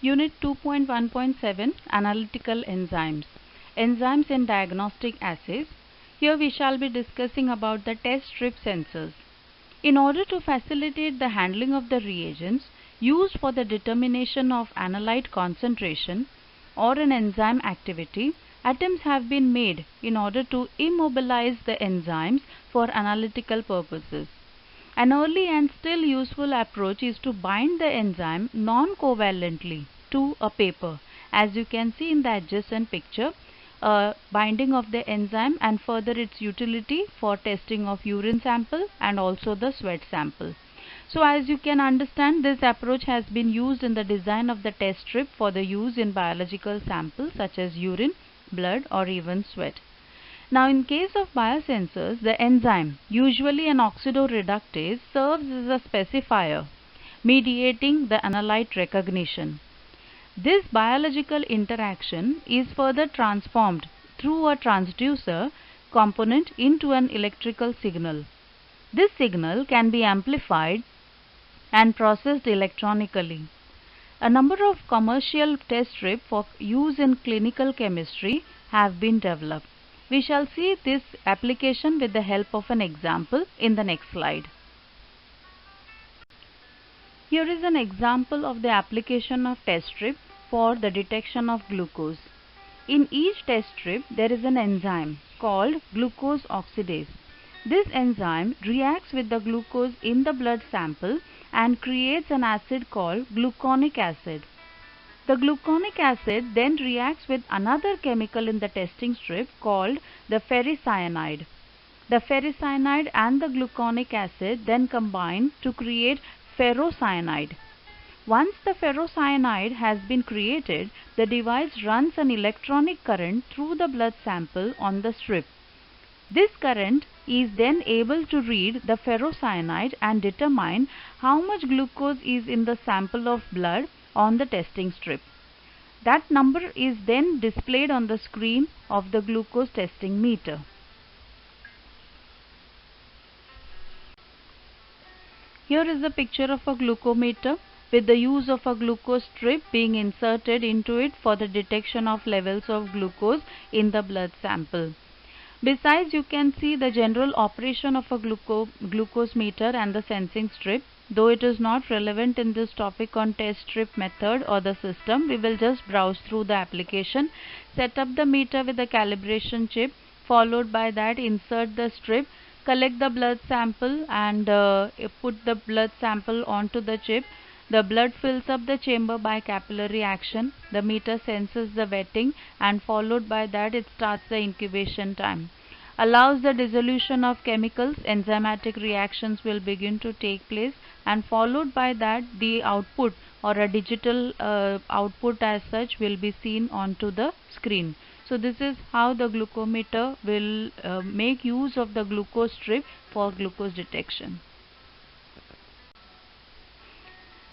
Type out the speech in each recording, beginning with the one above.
Unit 2.1.7 Analytical Enzymes. Enzymes in Diagnostic Assays. Here we shall be discussing about the test strip sensors. In order to facilitate the handling of the reagents used for the determination of analyte concentration or an enzyme activity, attempts have been made in order to immobilize the enzymes for analytical purposes. An early and still useful approach is to bind the enzyme non-covalently to a paper. As you can see in the adjacent picture, binding of the enzyme and further its utility for testing of urine sample and also the sweat sample. So as you can understand, this approach has been used in the design of the test strip for the use in biological samples such as urine, blood or even sweat. Now in case of biosensors, the enzyme, usually an oxidoreductase, serves as a specifier, mediating the analyte recognition. This biological interaction is further transformed through a transducer component into an electrical signal. This signal can be amplified and processed electronically. A number of commercial test strips for use in clinical chemistry have been developed. We shall see this application with the help of an example in the next slide. Here is an example of the application of test strip for the detection of glucose. In each test strip there is an enzyme called glucose oxidase. This enzyme reacts with the glucose in the blood sample and creates an acid called gluconic acid. The gluconic acid then reacts with another chemical in the testing strip called the ferricyanide. The ferricyanide and the gluconic acid then combine to create ferrocyanide. Once the ferrocyanide has been created, the device runs an electronic current through the blood sample on the strip. This current is then able to read the ferrocyanide and determine how much glucose is in the sample of blood on the testing strip. That number is then displayed on the screen of the glucose testing meter. Here is a picture of a glucometer with the use of a glucose strip being inserted into it for the detection of levels of glucose in the blood sample. Besides, you can see the general operation of a glucose meter and the sensing strip. Though it is not relevant in this topic on test strip method or the system, we will just browse through the application. Set up the meter with the calibration chip, followed by that insert the strip, collect the blood sample and put the blood sample onto the chip. The blood fills up the chamber by capillary action. The meter senses the wetting and followed by that it starts the incubation time. Allows the dissolution of chemicals, enzymatic reactions will begin to take place and followed by that the output or a digital output as such will be seen onto the screen. So this is how the glucometer will make use of the glucose strip for glucose detection.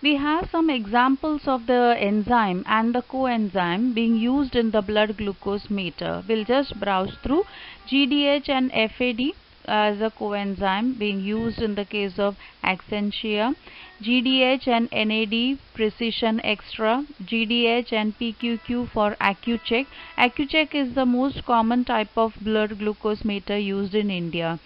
We have some examples of the enzyme and the coenzyme being used in the blood glucose meter. We'll just browse through. GDH and FAD as a coenzyme being used in the case of Accentia. GDH and NAD Precision Extra. GDH and PQQ for AccuCheck. AccuCheck is the most common type of blood glucose meter used in India.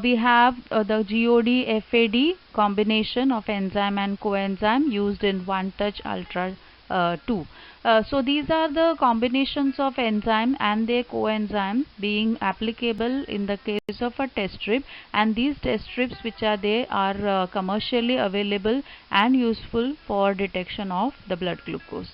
We have the GOD FAD combination of enzyme and coenzyme used in One Touch Ultra 2. So these are the combinations of enzyme and their coenzyme being applicable in the case of a test strip, and these test strips which are there are commercially available and useful for detection of the blood glucose.